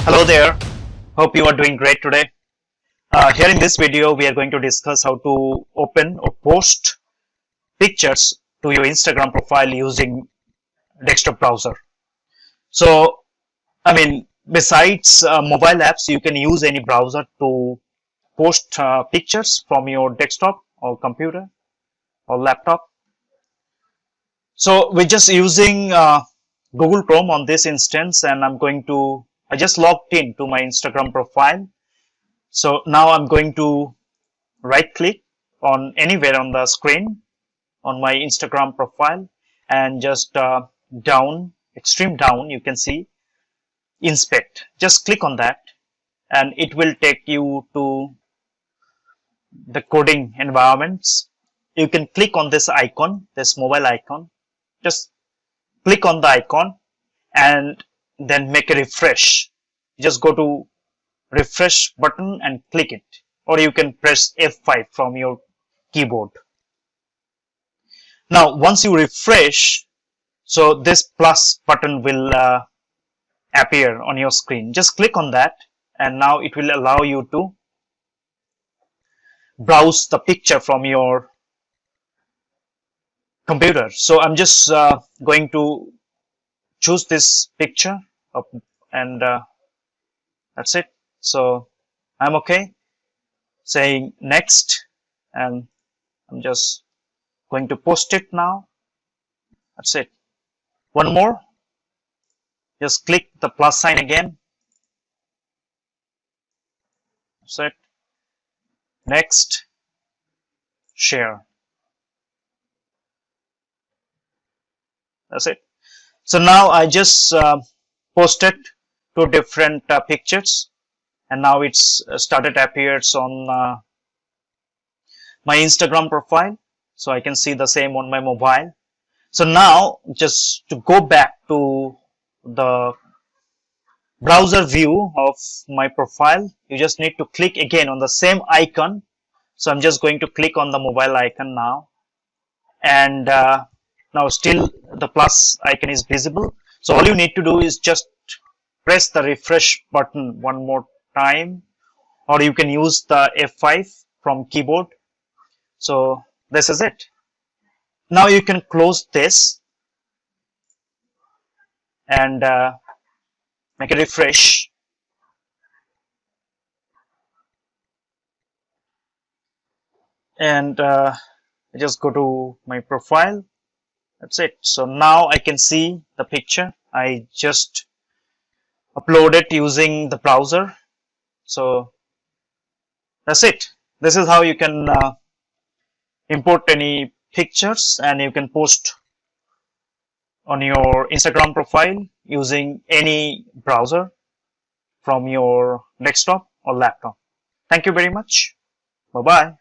Hello there, hope you are doing great today. Here in this video we are going to discuss how to open or post pictures to your Instagram profile using desktop browser. So besides mobile apps, you can use any browser to post pictures from your desktop or computer or laptop. So we're just using Google Chrome on this instance, and I just logged in to my Instagram profile. So now I'm going to right click on anywhere on the screen on my Instagram profile and just extreme down, you can see inspect. Just click on that and it will take you to the coding environments. You can click on this icon, this mobile icon. Just click on the icon and then make a refresh. Just go to refresh button and click it, or you can press F5 from your keyboard. Now once you refresh, so this plus button will appear on your screen. Just click on that and now it will allow you to browse the picture from your computer. So I'm just going to choose this picture and that's it. So I'm okay, saying next, and I'm just going to post it now. That's it. One more, just click the plus sign again. That's it. Next, share. That's it. So now I just posted two different pictures, and now it's started appears on my Instagram profile. So I can see the same on my mobile. So now just to go back to the browser view of my profile, you just need to click again on the same icon. So I'm just going to click on the mobile icon now, and now still the plus icon is visible. So all you need to do is just press the refresh button one more time, or you can use the F5 from keyboard. So this is it. Now you can close this and make a refresh. And I just go to my profile. That's it. So now I can see the picture I just uploaded using the browser. So that's it. This is how you can import any pictures and you can post on your Instagram profile using any browser from your desktop or laptop. Thank you very much. Bye bye.